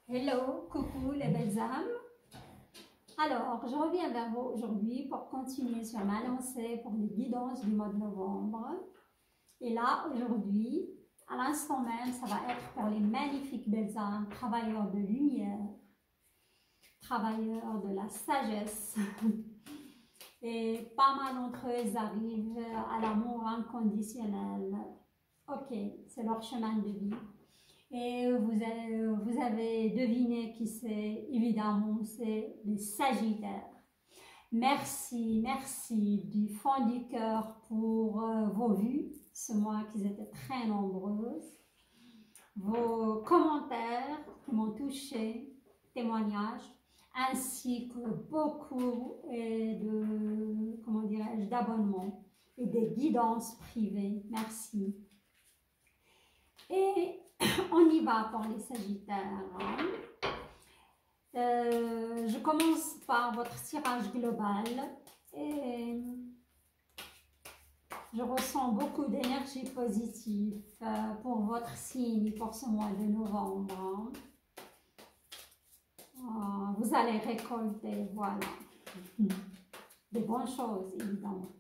Hello, coucou les belles âmes. Alors, je reviens vers vous aujourd'hui pour continuer sur ma lancée pour les guidances du mois de novembre. Et là, aujourd'hui, à l'instant même, ça va être pour les magnifiques belles âmes, travailleurs de lumière, travailleurs de la sagesse. Et pas mal d'entre eux arrivent à l'amour inconditionnel. Ok, c'est leur chemin de vie. Et vous avez deviné qui c'est, évidemment, c'est les Sagittaires. Merci, merci du fond du cœur pour vos vues, ce mois qu'ils étaient très nombreuses, vos commentaires qui m'ont touché, témoignages, ainsi que beaucoup de, comment dirais-je, d'abonnements et des guidances privées. Merci. Et on y va pour les Sagittaires. Je commence par votre tirage global et je ressens beaucoup d'énergie positive pour votre signe pour ce mois de novembre. Vous allez récolter, voilà, des bonnes choses évidemment.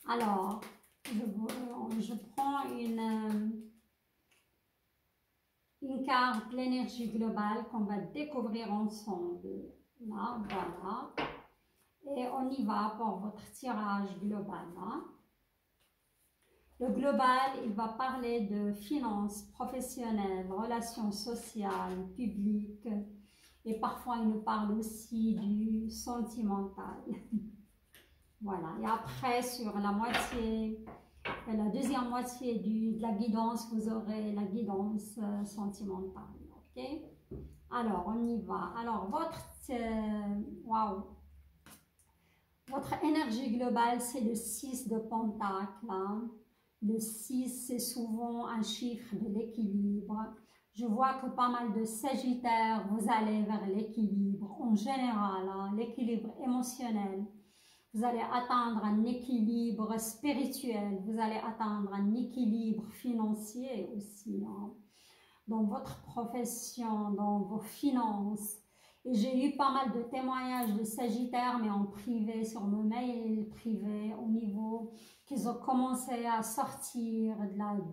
Alors, je prends une carte de l'énergie globale qu'on va découvrir ensemble. Là, voilà. Et on y va pour votre tirage global. Hein. Le global, il va parler de finances professionnelles, relations sociales, publiques. Et parfois, il nous parle aussi du sentimental. Voilà. Et après, sur la moitié... la deuxième moitié de la guidance, vous aurez la guidance sentimentale. Ok? Alors, on y va. Alors, votre énergie globale, c'est le 6 de Pentacle. Hein? Le 6, c'est souvent un chiffre de l'équilibre. Je vois que pas mal de Sagittaires, vous allez vers l'équilibre. En général, hein, l'équilibre émotionnel. Vous allez atteindre un équilibre spirituel, vous allez atteindre un équilibre financier aussi, hein, dans votre profession, dans vos finances. Et j'ai eu pas mal de témoignages de Sagittaires, mais en privé, sur nos mails privés, au niveau qu'ils ont commencé à sortir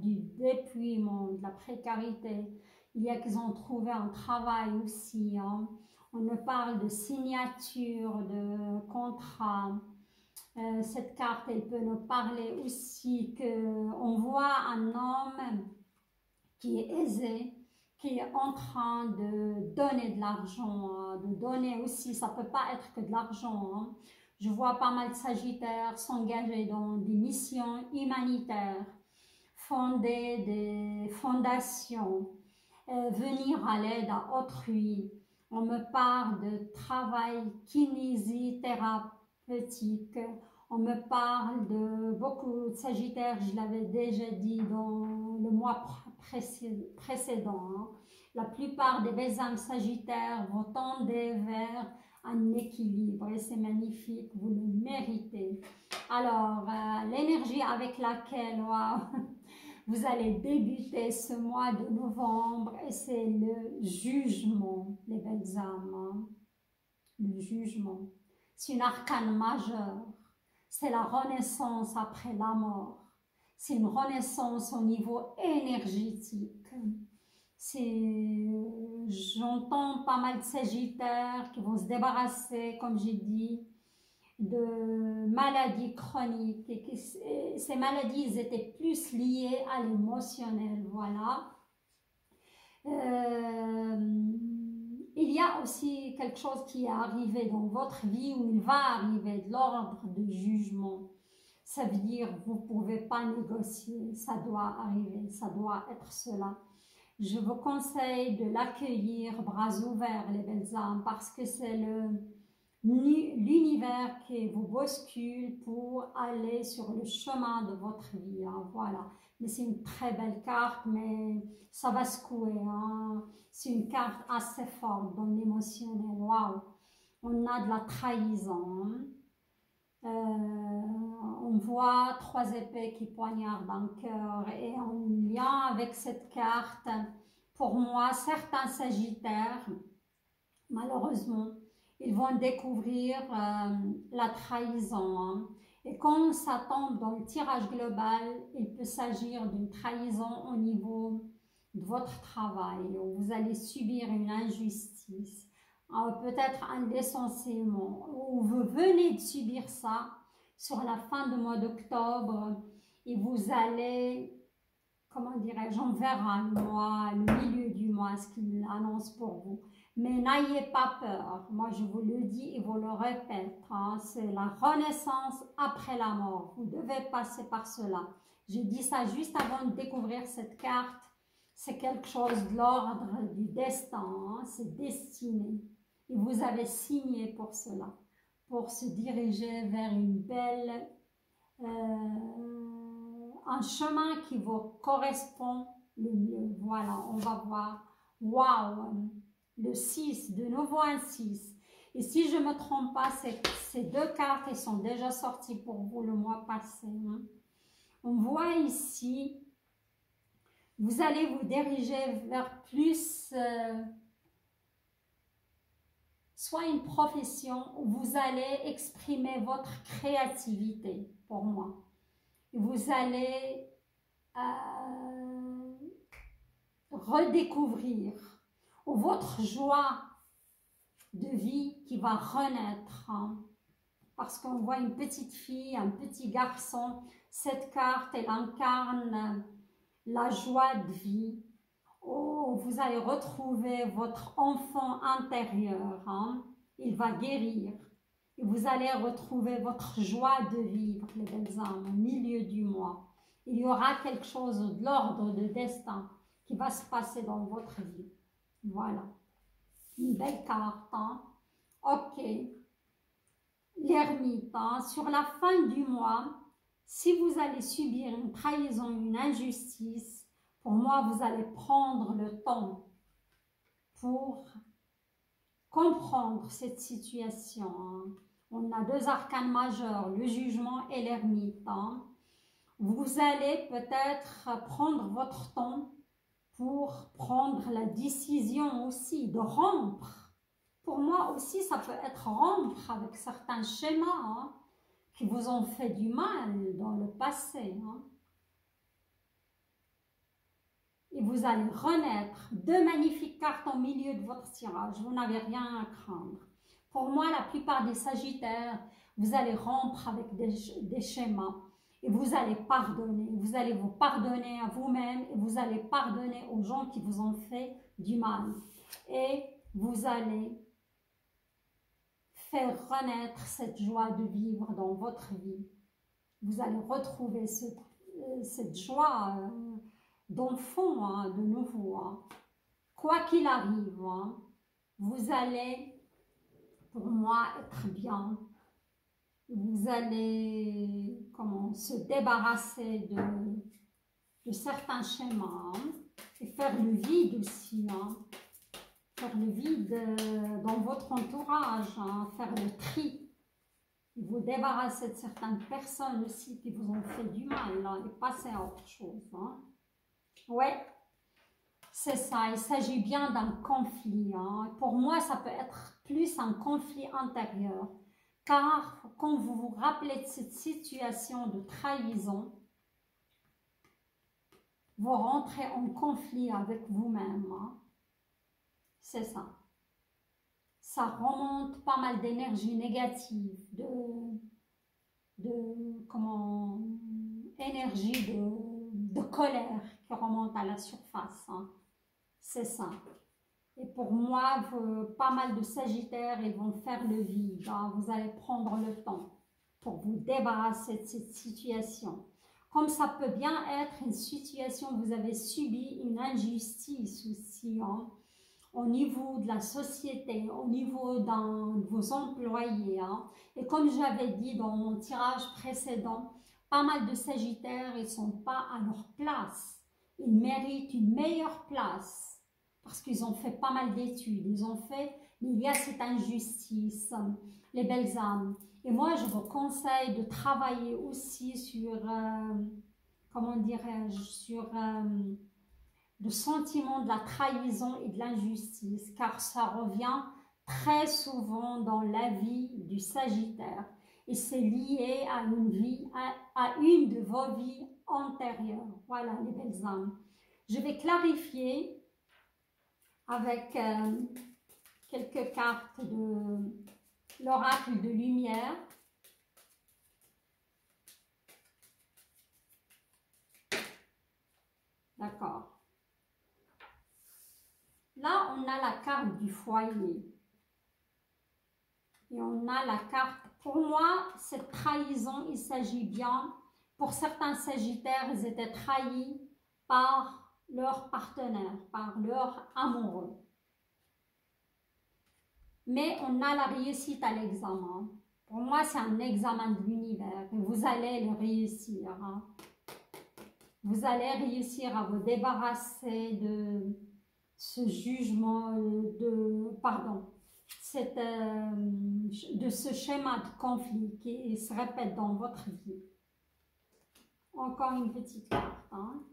du dépouillement, de la précarité. Il y a qu'ils ont trouvé un travail aussi, hein. On me parle de signature, de contrat. Cette carte, elle peut nous parler aussi qu'on voit un homme qui est aisé, qui est en train de donner de l'argent, de donner aussi, ça ne peut pas être que de l'argent. Hein. Je vois pas mal de Sagittaires s'engager dans des missions humanitaires, fonder des fondations, venir à l'aide à autrui. On me parle de travail kinésithérapeutique. On me parle de beaucoup de Sagittaires, je l'avais déjà dit dans le mois précédent. Hein. La plupart des belles âmes Sagittaires vont tendre vers un équilibre et c'est magnifique, vous le méritez. Alors, l'énergie avec laquelle... Wow, vous allez débuter ce mois de novembre et c'est le jugement, les belles âmes. Le jugement. C'est une arcane majeure. C'est la renaissance après la mort. C'est une renaissance au niveau énergétique. J'entends pas mal de Sagittaires qui vont se débarrasser, comme j'ai dit, de maladies chroniques et que ces maladies étaient plus liées à l'émotionnel, voilà. Il y a aussi quelque chose qui est arrivé dans votre vie où il va arriver de l'ordre de jugement. Ça veut dire que vous ne pouvez pas négocier, ça doit arriver, ça doit être cela. Je vous conseille de l'accueillir bras ouverts, les belles âmes, parce que c'est l'univers qui vous bouscule pour aller sur le chemin de votre vie, hein, voilà. Mais c'est une très belle carte, mais ça va secouer, hein. C'est une carte assez forte dans l'émotionnel, waouh. On a de la trahison, hein. On voit 3 épées qui poignardent un cœur et en lien avec cette carte, pour moi, certains Sagittaires, malheureusement, ils vont découvrir la trahison. Hein. Et quand ça tombe dans le tirage global, il peut s'agir d'une trahison au niveau de votre travail, où vous allez subir une injustice, peut-être un licenciement, ou vous venez de subir ça sur la fin du mois d'octobre, et vous allez, comment dirais-je, on verra le milieu du mois, ce qu'il annonce pour vous. Mais n'ayez pas peur, moi je vous le dis et vous le répète, hein, c'est la renaissance après la mort, vous devez passer par cela. J'ai dit ça juste avant de découvrir cette carte, c'est quelque chose de l'ordre du destin, hein, c'est destiné. Et vous avez signé pour cela, pour se diriger vers une belle, un chemin qui vous correspond le mieux. Voilà, on va voir, waouh, le 6, de nouveau un 6. Et si je ne me trompe pas, ces deux cartes elles sont déjà sorties pour vous le mois passé. Hein. On voit ici, vous allez vous diriger vers plus, soit une profession où vous allez exprimer votre créativité, pour moi. Et vous allez redécouvrir votre joie de vie qui va renaître. Hein. Parce qu'on voit une petite fille, un petit garçon. Cette carte, elle incarne la joie de vie. Oh, vous allez retrouver votre enfant intérieur. Hein. Il va guérir. Et vous allez retrouver votre joie de vivre, les belles âmes, au milieu du mois. Il y aura quelque chose de l'ordre de destin qui va se passer dans votre vie. Voilà. Une belle carte. Hein. Ok. L'ermite. Hein. Sur la fin du mois, si vous allez subir une trahison, une injustice, pour moi, vous allez prendre le temps pour comprendre cette situation. Hein. On a deux arcanes majeurs, le jugement et l'ermite. Hein. Vous allez peut-être prendre votre temps pour prendre la décision aussi de rompre. Pour moi aussi, ça peut être rompre avec certains schémas hein, qui vous ont fait du mal dans le passé. Hein. Et vous allez renaître. Deux magnifiques cartes au milieu de votre tirage. Vous n'avez rien à craindre. Pour moi, la plupart des Sagittaires, vous allez rompre avec des schémas. Et vous allez pardonner. Vous allez vous pardonner à vous-même. Et vous allez pardonner aux gens qui vous ont fait du mal. Et vous allez faire renaître cette joie de vivre dans votre vie. Vous allez retrouver cette joie d'enfant, hein, de nouveau. Hein. Quoi qu'il arrive, hein, vous allez, pour moi, être bien. Vous allez se débarrasser de certains schémas hein, et faire le vide aussi. Hein. Faire le vide dans votre entourage, hein, faire le tri. Vous débarrasser de certaines personnes aussi qui vous ont fait du mal hein, et passer à autre chose. Hein. Ouais, c'est ça. Il s'agit bien d'un conflit. Hein. Pour moi, ça peut être plus un conflit intérieur. Car quand vous vous rappelez de cette situation de trahison, vous rentrez en conflit avec vous-même. Hein. C'est ça. Ça remonte pas mal d'énergie négative, énergie de colère qui remonte à la surface. Hein. C'est ça. Et pour moi, pas mal de Sagittaires, ils vont faire le vide. Hein. Vous allez prendre le temps pour vous débarrasser de cette situation. Comme ça peut bien être une situation où vous avez subi une injustice aussi, hein, au niveau de la société, au niveau de vos employés. Hein. Et comme j'avais dit dans mon tirage précédent, pas mal de Sagittaires, ils ne sont pas à leur place. Ils méritent une meilleure place. Parce qu'ils ont fait pas mal d'études, il y a cette injustice, les belles âmes. Et moi, je vous conseille de travailler aussi sur, comment dirais-je, sur le sentiment de la trahison et de l'injustice, car ça revient très souvent dans la vie du Sagittaire et c'est lié à une vie, à une de vos vies antérieures. Voilà les belles âmes. Je vais clarifier avec quelques cartes de l'oracle de lumière. D'accord. Là, on a la carte du foyer. Et on a la carte, pour moi, cette trahison, il s'agit bien, pour certains Sagittaires, ils étaient trahis par leur partenaire, par leur amoureux. Mais on a la réussite à l'examen. Pour moi, c'est un examen de l'univers et vous allez le réussir. Hein. Vous allez réussir à vous débarrasser de ce jugement, de ce schéma de conflit qui se répète dans votre vie. Encore une petite carte. Hein.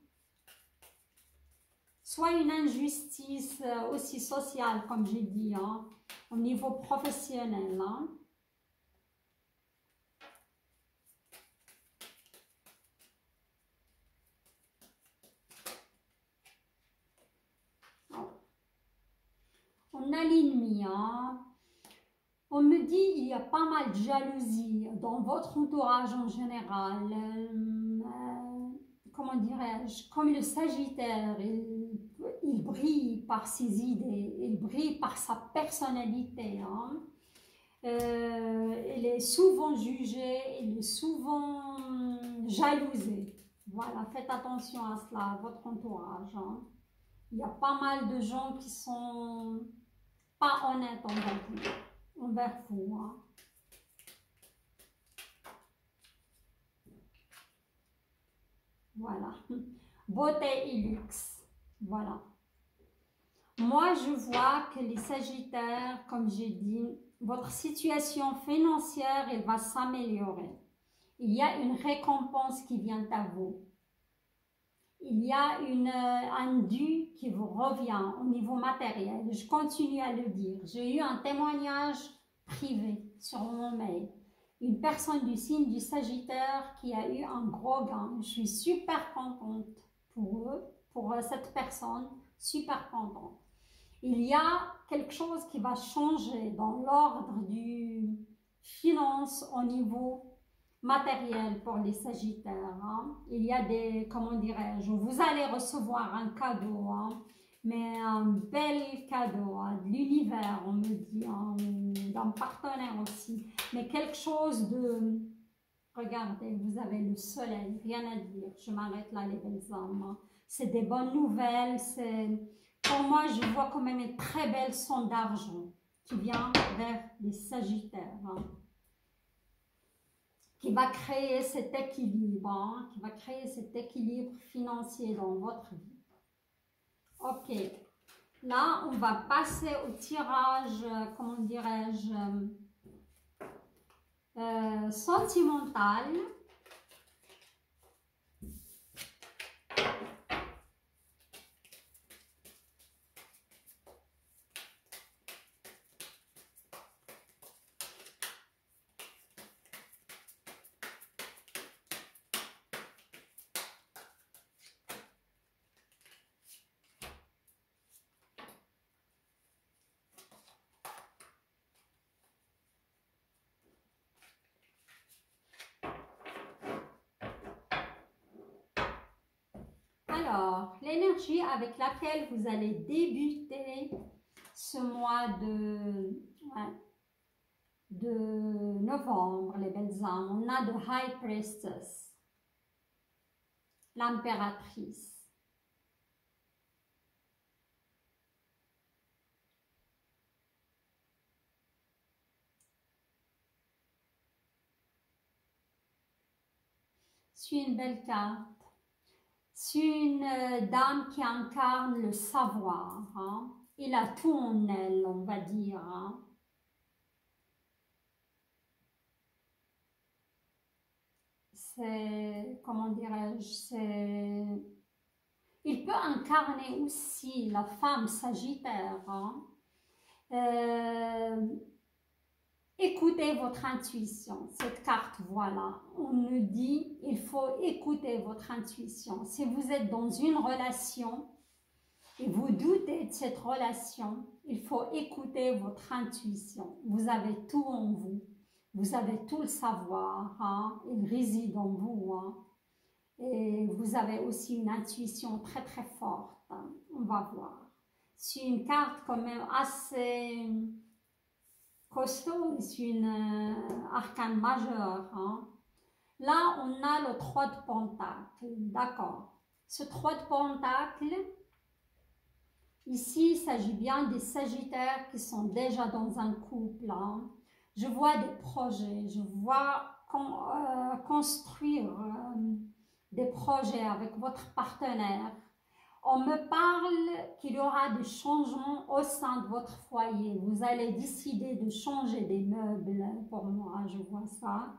Soit une injustice aussi sociale, comme j'ai dit, hein, au niveau professionnel. Hein. On a l'ennemi. Hein. On me dit il y a pas mal de jalousie dans votre entourage en général. Comment dirais-je, comme le Sagittaire, il brille par ses idées, il brille par sa personnalité. Hein. Il est souvent jugé, il est souvent jalousé. Voilà, faites attention à cela, à votre entourage. Hein. Il y a pas mal de gens qui sont pas honnêtes envers vous. Hein. Voilà. Beauté et luxe. Voilà. Moi, je vois que les Sagittaires, comme j'ai dit, votre situation financière, elle va s'améliorer. Il y a une récompense qui vient à vous. Il y a un dû qui vous revient au niveau matériel. Je continue à le dire. J'ai eu un témoignage privé sur mon mail. Une personne du signe du Sagittaire qui a eu un gros gain. Je suis super contente pour eux, pour cette personne, super contente. Il y a quelque chose qui va changer dans l'ordre du finance au niveau matériel pour les Sagittaires. Hein. Il y a des, comment dirais-je, vous allez recevoir un cadeau, hein, mais un bel cadeau hein, de l'univers, on me dit, hein, d'un partenaire aussi, mais quelque chose de, regardez, vous avez le soleil, rien à dire, je m'arrête là les belles âmes, hein. C'est des bonnes nouvelles, c'est, pour moi je vois quand même une très belle somme d'argent qui vient vers les Sagittaires. Hein. Qui va créer cet équilibre, hein, qui va créer cet équilibre financier dans votre vie. Ok, là on va passer au tirage, comment dirais-je, sentimental. Alors, l'énergie avec laquelle vous allez débuter ce mois de novembre, les belles âmes, on a de High Priestess, l'impératrice. C'est une belle carte. C'est une dame qui incarne le savoir. Hein. Elle a tout en elle, on va dire. Hein. C'est, comment dirais-je, c'est... Il peut peut incarner aussi la femme Sagittaire. Hein. Écoutez votre intuition. Cette carte, voilà, on nous dit il faut écouter votre intuition. Si vous êtes dans une relation et vous doutez de cette relation, il faut écouter votre intuition. Vous avez tout en vous. Vous avez tout le savoir. Hein. Il réside en vous. Hein. Et vous avez aussi une intuition très très forte. Hein. On va voir. C'est une carte quand même assez costaud, c'est une arcane majeure. Hein. Là, on a le 3 de Pentacle, d'accord. Ce 3 de Pentacle, ici, il s'agit bien des Sagittaires qui sont déjà dans un couple. Hein. Je vois des projets, je vois construire des projets avec votre partenaire. On me parle qu'il y aura des changements au sein de votre foyer. Vous allez décider de changer des meubles. Pour moi, je vois ça.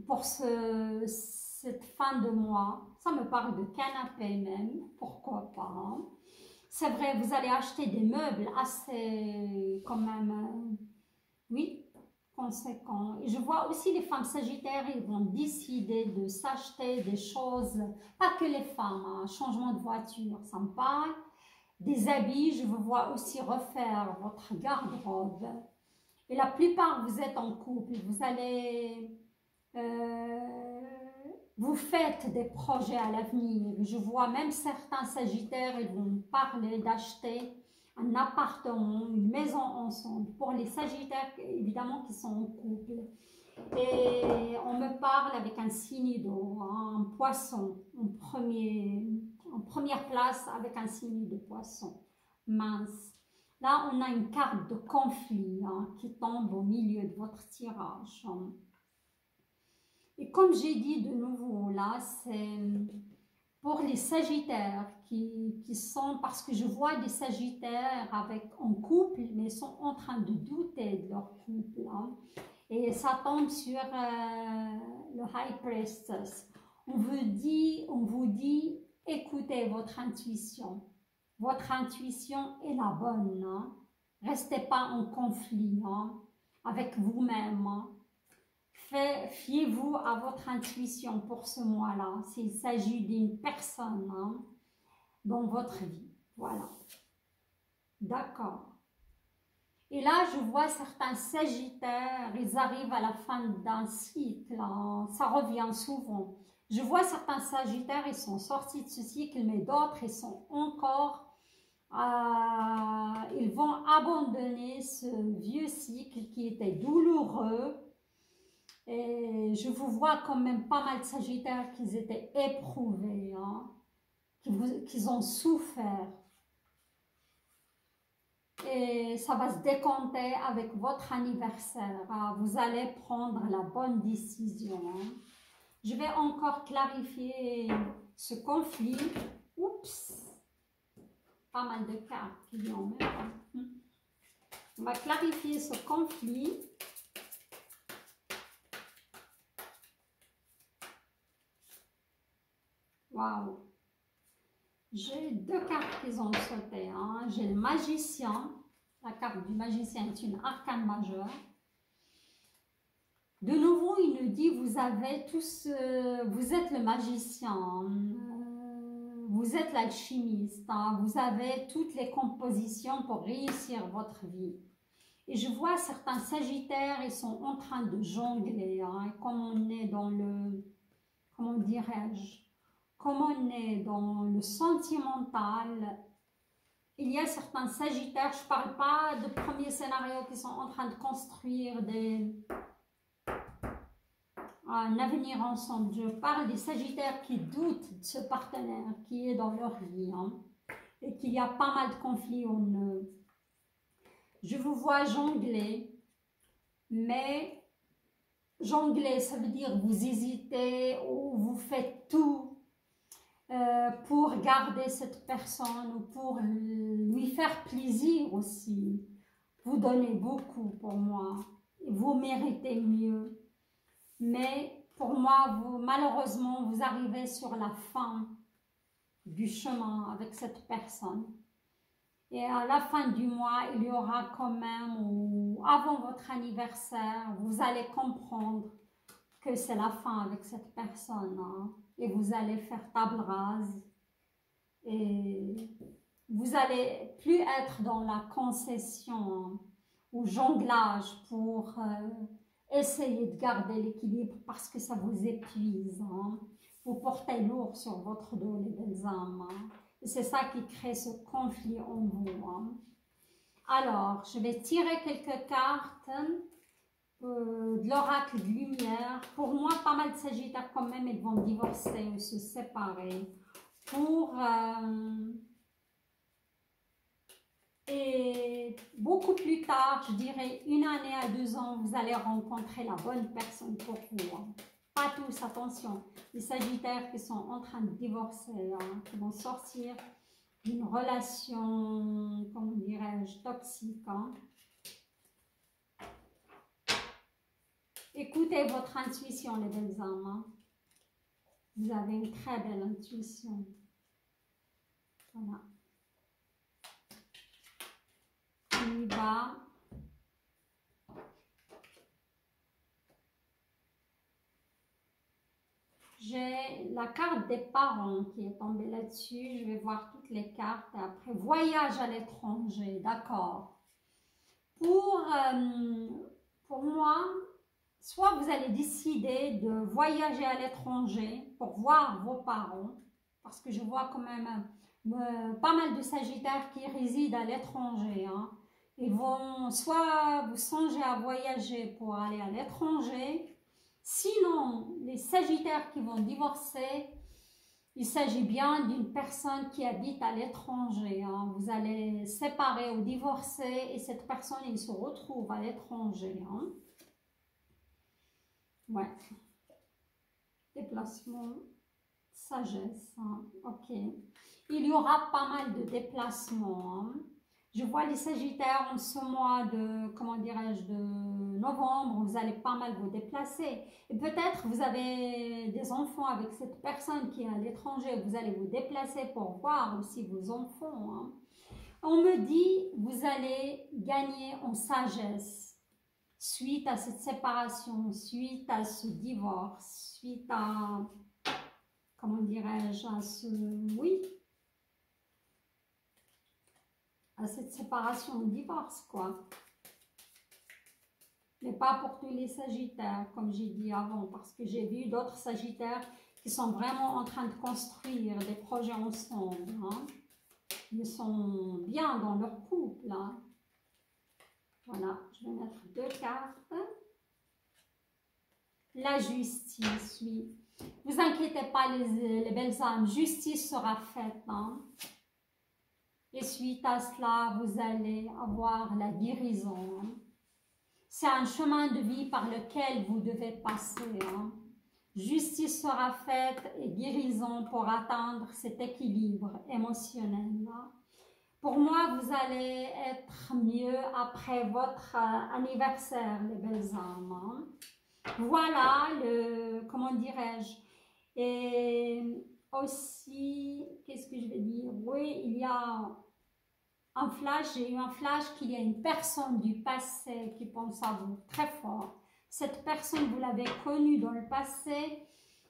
Pour cette fin de mois, ça me parle de canapé même. Pourquoi pas. Hein. C'est vrai, vous allez acheter des meubles assez, quand même, oui, conséquents. Et je vois aussi les femmes sagittaires, ils vont décider de s'acheter des choses, pas que les femmes, hein, changement de voiture, ça me parle. Des habits, je vous vois aussi refaire votre garde-robe. Et la plupart, vous êtes en couple, vous allez... vous faites des projets à l'avenir. Je vois même certains sagittaires, ils vont parler d'acheter un appartement, une maison ensemble. Pour les sagittaires, évidemment, qui sont en couple. Et on me parle avec un signe d'eau, hein, un poisson, en première place avec un signe de poisson, mince. Là, on a une carte de conflit hein, qui tombe au milieu de votre tirage. Hein. Et comme j'ai dit de nouveau, là, c'est pour les sagittaires qui sont, parce que je vois des sagittaires en couple, mais sont en train de douter de leur couple. Hein. Et ça tombe sur le High Priestess. On vous dit, écoutez votre intuition. Votre intuition est la bonne. Hein. Restez pas en conflit hein, avec vous-même. Hein. Fiez-vous à votre intuition pour ce mois-là, s'il s'agit d'une personne hein, dans votre vie. Voilà. D'accord. Et là, je vois certains sagittaires, ils arrivent à la fin d'un cycle. Hein, ça revient souvent. Je vois certains sagittaires, ils sont sortis de ce cycle, mais d'autres, ils sont encore... ils vont abandonner ce vieux cycle qui était douloureux. Et je vous vois quand même pas mal de sagittaires qui étaient éprouvés, hein, qui ont souffert. Et ça va se décompter avec votre anniversaire. Hein. Vous allez prendre la bonne décision. Hein. Je vais encore clarifier ce conflit. Oups! Pas mal de cartes qui viennent même. On va clarifier ce conflit. Waouh! J'ai deux cartes qui ont sauté. Hein. J'ai le magicien. La carte du magicien est une arcane majeure. De nouveau, il nous dit, vous avez tous, vous êtes le magicien, vous êtes l'alchimiste, hein, vous avez toutes les compositions pour réussir votre vie. Et je vois certains sagittaires, ils sont en train de jongler, hein, comme on est dans le, comment dirais-je, comme on est dans le sentimental. Il y a certains sagittaires, je ne parle pas de premiers scénarios qui sont en train de construire un avenir ensemble. Je parle des sagittaires qui doutent de ce partenaire qui est dans leur vie hein, et qu'il y a pas mal de conflits en eux. Je vous vois jongler, mais jongler, ça veut dire vous hésitez ou vous faites tout pour garder cette personne ou pour lui faire plaisir aussi. Vous donnez beaucoup pour moi, vous méritez mieux. Mais pour moi, malheureusement, vous arrivez sur la fin du chemin avec cette personne. Et à la fin du mois, il y aura quand même, ou avant votre anniversaire, vous allez comprendre que c'est la fin avec cette personne, hein, et vous allez faire table rase et vous allez plus être dans la concession, hein, ou jonglage pour essayer de garder l'équilibre parce que ça vous épuise, hein. Vous portez lourd sur votre dos, les belles âmes, hein. Et c'est ça qui crée ce conflit en vous, hein. Alors, je vais tirer quelques cartes de l'oracle de lumière. Pour moi, pas mal de sagittaires quand même, ils vont divorcer ou se séparer. Et beaucoup plus tard, je dirais 1 année à 2 ans, vous allez rencontrer la bonne personne pour vous, hein. Pas tous, attention, les sagittaires qui sont en train de divorcer, hein, qui vont sortir d'une relation, comment dirais-je, toxique, hein. Écoutez votre intuition, les belles âmes, hein. Vous avez une très belle intuition. Voilà. On y va. J'ai la carte des parents qui est tombée là-dessus. Je vais voir toutes les cartes. Et après, voyage à l'étranger, d'accord. Pour moi, soit vous allez décider de voyager à l'étranger pour voir vos parents, parce que je vois quand même pas mal de sagittaires qui résident à l'étranger, hein. Ils vont soit vous songez à voyager pour aller à l'étranger. Sinon, les sagittaires qui vont divorcer, il s'agit bien d'une personne qui habite à l'étranger, hein. Vous allez séparer ou divorcer et cette personne, il se retrouve à l'étranger, hein. Ouais. Déplacement, sagesse, hein. Ok. Il y aura pas mal de déplacements, hein. Je vois les sagittaires en ce mois de, comment dirais-je, de novembre, vous allez pas mal vous déplacer. Et peut-être vous avez des enfants avec cette personne qui est à l'étranger, vous allez vous déplacer pour voir aussi vos enfants, hein. On me dit, vous allez gagner en sagesse suite à cette séparation, suite à ce divorce, suite à, comment dirais-je, à ce, oui, à cette séparation ou divorce, quoi. Mais pas pour tous les sagittaires, comme j'ai dit avant, parce que j'ai vu d'autres sagittaires qui sont vraiment en train de construire des projets ensemble, hein. Ils sont bien dans leur couple, hein. Voilà, je vais mettre 2 cartes. La justice, oui. Vous inquiétez pas, les belles âmes, justice sera faite, hein. Et suite à cela, vous allez avoir la guérison, hein. C'est un chemin de vie par lequel vous devez passer, hein. Justice sera faite et guérison pour atteindre cet équilibre émotionnel, hein. Pour moi, vous allez être mieux après votre anniversaire, les belles âmes, hein. Voilà, comment dirais-je, et aussi, qu'est-ce que je vais dire, oui, il y a un flash, j'ai eu un flash qu'il y a une personne du passé qui pense à vous très fort. Cette personne, vous l'avez connue dans le passé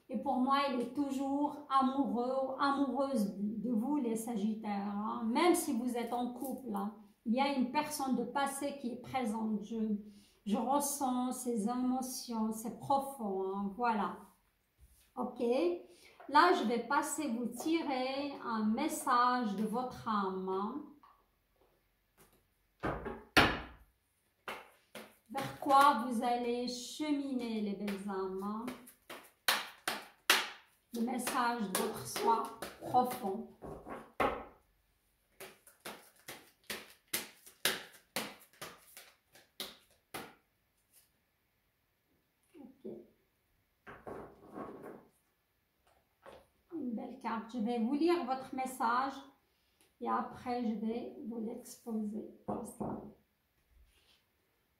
et pour moi, elle est toujours amoureux ou amoureuse de vous, les sagittaires, hein. Même si vous êtes en couple, hein, il y a une personne de passé qui est présente. Je ressens ses émotions, c'est profond, hein, voilà. Ok, là, je vais passer vous tirer un message de votre âme, hein. Vers quoi vous allez cheminer, les belles âmes, hein? Le message de votre soi profond. Ok. Une belle carte. Je vais vous lire votre message et après je vais vous l'exposer.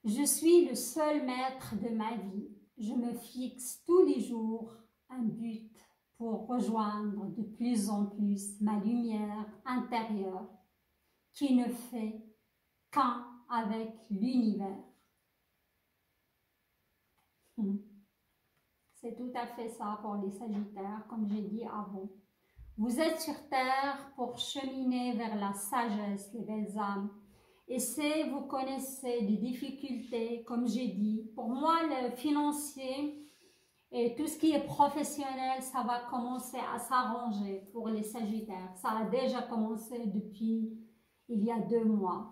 Je suis le seul maître de ma vie. Je me fixe tous les jours un but pour rejoindre de plus en plus ma lumière intérieure qui ne fait qu'un avec l'univers. C'est tout à fait ça pour les Sagittaires, comme j'ai dit avant. Vous êtes sur Terre pour cheminer vers la sagesse, les belles âmes. Et si vous connaissez des difficultés, comme j'ai dit, pour moi, le financier et tout ce qui est professionnel, ça va commencer à s'arranger pour les Sagittaires. Ça a déjà commencé depuis il y a 2 mois.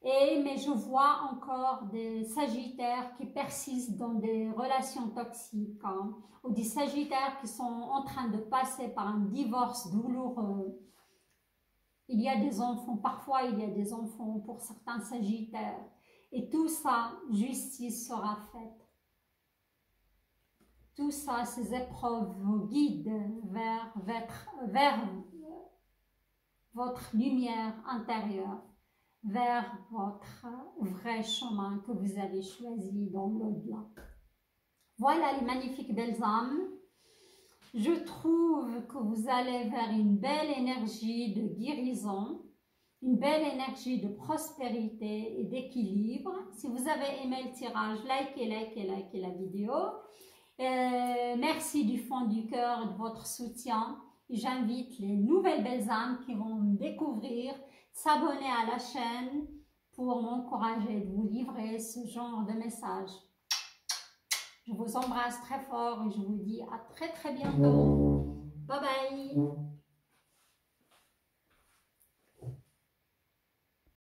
Mais je vois encore des Sagittaires qui persistent dans des relations toxiques, hein, ou des Sagittaires qui sont en train de passer par un divorce douloureux. Il y a des enfants, parfois il y a des enfants pour certains Sagittaires. Et tout ça, justice sera faite. Tout ça, ces épreuves vous guident vers votre lumière intérieure, vers votre vrai chemin que vous avez choisi dans l'au-delà. Voilà les magnifiques belles âmes. Je trouve que vous allez vers une belle énergie de guérison, une belle énergie de prospérité et d'équilibre. Si vous avez aimé le tirage, likez la vidéo. Merci du fond du cœur de votre soutien. J'invite les nouvelles belles âmes qui vont me découvrir, s'abonner à la chaîne pour m'encourager de vous livrer ce genre de messages. Je vous embrasse très fort et je vous dis à très bientôt. Bye bye.